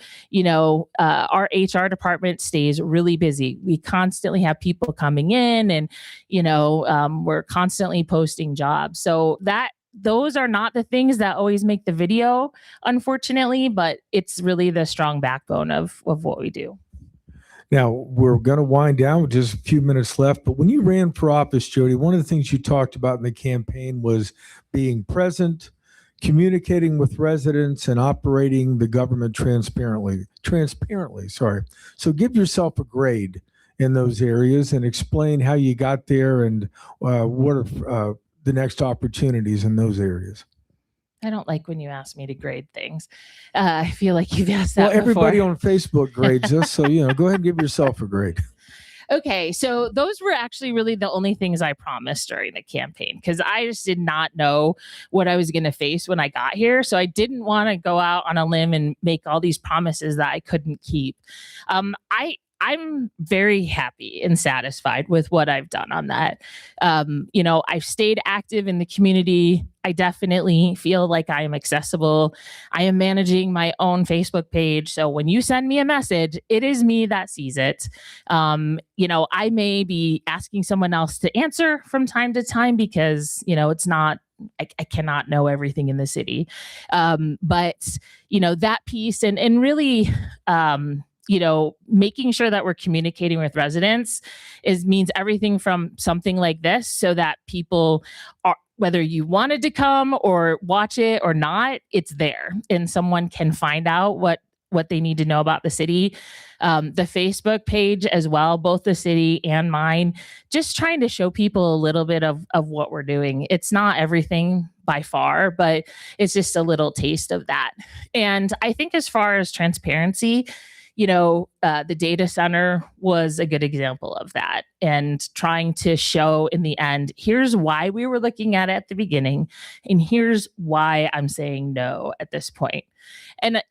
our HR department stays really busy. We constantly have people coming in, and, we're constantly posting jobs. So those are not the things that always make the video, unfortunately, but it's really the strong backbone of what we do. Now, we're going to wind down with just a few minutes left, but when you ran for office, Jody, one of the things you talked about in the campaign was being present, communicating with residents, and operating the government transparently. So give yourself a grade in those areas and explain how you got there and what are the next opportunities in those areas. I don't like when you ask me to grade things. I feel like you've asked that before. Everybody on Facebook grades us, so go ahead and give yourself a grade. Okay, so those were actually really the only things I promised during the campaign, because I just did not know what I was going to face when I got here. So I didn't want to go out on a limb and make all these promises that I couldn't keep. I'm very happy and satisfied with what I've done on that. I've stayed active in the community. I definitely feel like I am accessible. I am managing my own Facebook page. So when you send me a message, it is me that sees it. I may be asking someone else to answer from time to time because, it's not, I cannot know everything in the city. But that piece and really, making sure that we're communicating with residents means everything from something like this, so that people are, whether you wanted to come or watch it or not, it's there and someone can find out what they need to know about the city. The Facebook page as well, both the city and mine, just trying to show people a little bit of what we're doing. It's not everything by far, but it's just a little taste of that. And I think as far as transparency, the data center was a good example of that, and trying to show in the end, here's why we were looking at it at the beginning, and here's why I'm saying no at this point. And,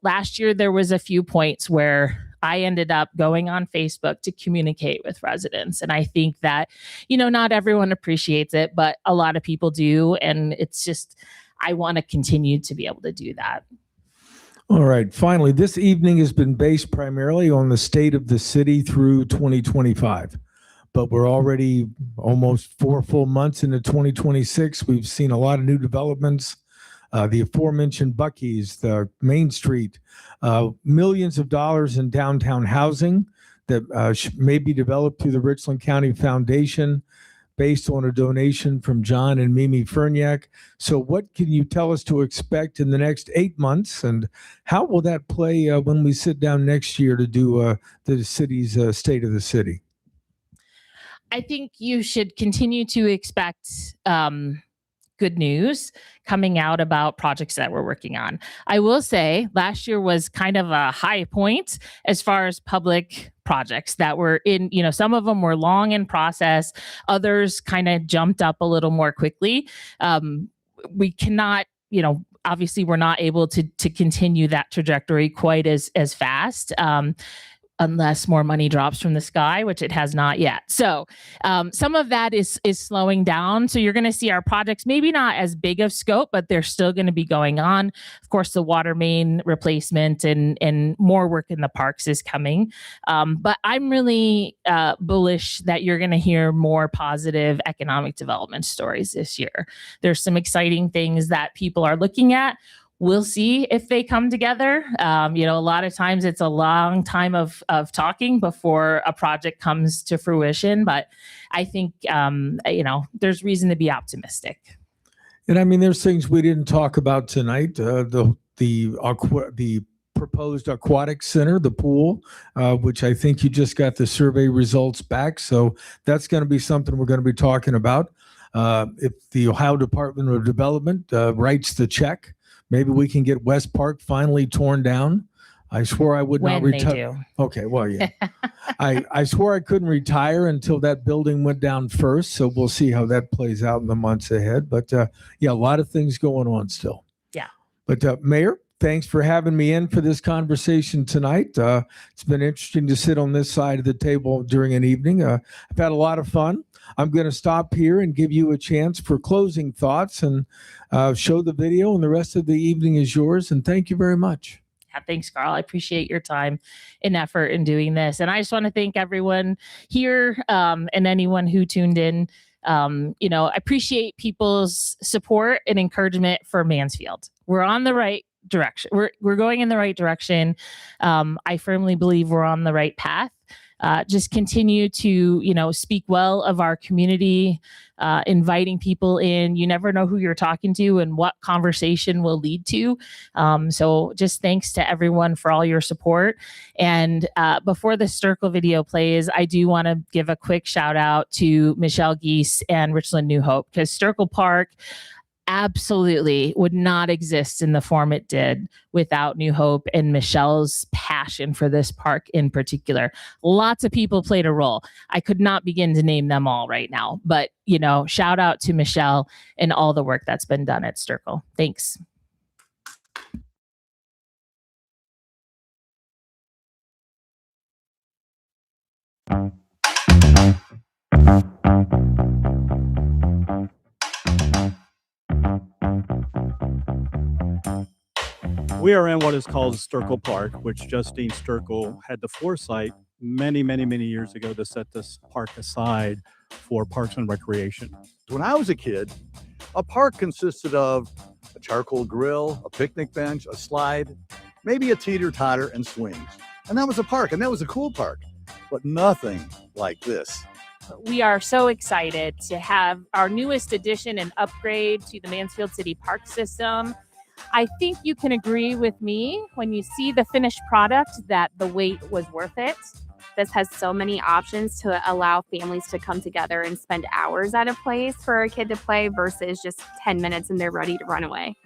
last year there was a few points where I ended up going on Facebook to communicate with residents. And I think that, not everyone appreciates it, but a lot of people do. And it's just, I want to continue to be able to do that. All right. Finally, this evening has been based primarily on the state of the city through 2025. But we're already almost 4 full months into 2026. We've seen a lot of new developments. The aforementioned Buc-ee's, the Main Street, millions of dollars in downtown housing that may be developed through the Richland County Foundation based on a donation from John and Mimi Ferniak. So what can you tell us to expect in the next 8 months, and how will that play when we sit down next year to do the city's State of the City? I think you should continue to expect good news coming out about projects that we're working on. I will say last year was kind of a high point as far as public projects that were in, some of them were long in process, others kind of jumped up a little more quickly. We cannot, obviously we're not able to continue that trajectory quite as fast. Unless more money drops from the sky, which it has not yet. So some of that is slowing down. So you're going to see our projects maybe not as big of scope, but they're still going to be going on. Of course, the water main replacement and more work in the parks is coming. But I'm really bullish that you're going to hear more positive economic development stories this year. There's some exciting things that people are looking at. We'll see if they come together. A lot of times it's a long time of talking before a project comes to fruition, but I think, there's reason to be optimistic. And I mean, there's things we didn't talk about tonight. The proposed aquatic center, the pool, which I think you just got the survey results back. So that's going to be something we're going to be talking about. If the Ohio Department of Development writes the check, maybe we can get West Park finally torn down. I swore I would not retire. Okay, well, yeah. I swore I couldn't retire until that building went down first. So we'll see how that plays out in the months ahead. But a lot of things going on still. Yeah. But Mayor, thanks for having me in for this conversation tonight. It's been interesting to sit on this side of the table during an evening. I've had a lot of fun. I'm going to stop here and give you a chance for closing thoughts and show the video, and the rest of the evening is yours. And thank you very much. Yeah, thanks, Carl. I appreciate your time and effort in doing this. And I just want to thank everyone here and anyone who tuned in. I appreciate people's support and encouragement for Mansfield. We're on the right direction. We're going in the right direction. I firmly believe we're on the right path. Just continue to, speak well of our community, inviting people in. You never know who you're talking to and what conversation will lead to. So just thanks to everyone for all your support. And before the Sterkel video plays, I do want to give a quick shout out to Michelle Geese and Richland New Hope, because Sterkel Park absolutely would not exist in the form it did without New Hope and Michelle's passion for this park in particular. Lots of people played a role. I could not begin to name them all right now, but shout out to Michelle and all the work that's been done at Sterkel. Thanks. We are in what is called Sterkel Park, which Justine Sterkel had the foresight many, many, many years ago to set this park aside for parks and recreation. When I was a kid, a park consisted of a charcoal grill, a picnic bench, a slide, maybe a teeter-totter and swings. And that was a park, and that was a cool park, but nothing like this. We are so excited to have our newest addition and upgrade to the Mansfield City Park system. I think you can agree with me when you see the finished product that the wait was worth it. This has so many options to allow families to come together and spend hours at a place for a kid to play versus just 10 minutes and they're ready to run away.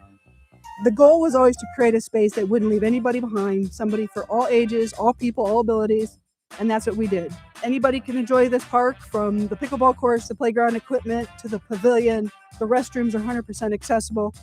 The goal was always to create a space that wouldn't leave anybody behind, somebody for all ages, all people, all abilities, and that's what we did. Anybody can enjoy this park, from the pickleball course, the playground equipment, to the pavilion. The restrooms are 100% accessible.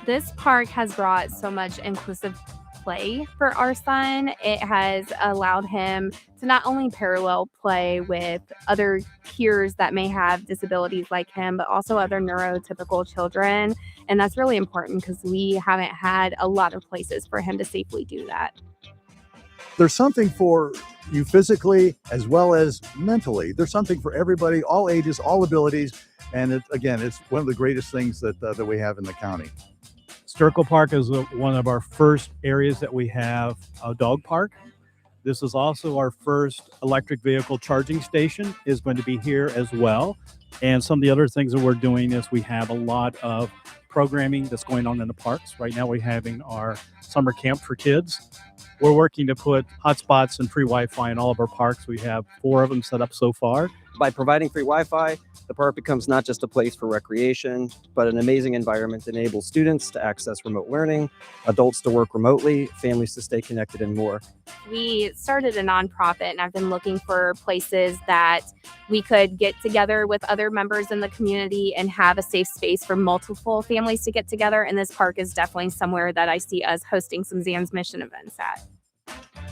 This park has brought so much inclusive play for our son. It has allowed him to not only parallel play with other peers that may have disabilities like him, but also other neurotypical children. And that's really important because we haven't had a lot of places for him to safely do that. There's something for you physically as well as mentally. There's something for everybody, all ages, all abilities. And it's one of the greatest things that we have in the county. Sterkel Park is one of our first areas that we have a dog park. This is also our first electric vehicle charging station is going to be here as well. And some of the other things that we're doing is we have a lot of programming that's going on in the parks. Right now we're having our summer camp for kids. We're working to put hotspots and free Wi-Fi in all of our parks. We have 4 of them set up so far. By providing free Wi-Fi, the park becomes not just a place for recreation, but an amazing environment that enables students to access remote learning, adults to work remotely, families to stay connected, and more. We started a nonprofit, and I've been looking for places that we could get together with other members in the community and have a safe space for multiple families to get together. And this park is definitely somewhere that I see us hosting some Zan's Mission events at.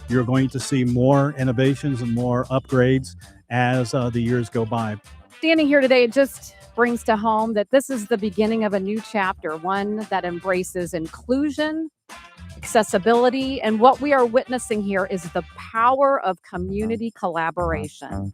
You're going to see more innovations and more upgrades as the years go by. Standing here today, it just brings to home that this is the beginning of a new chapter, one that embraces inclusion, accessibility, and what we are witnessing here is the power of community collaboration.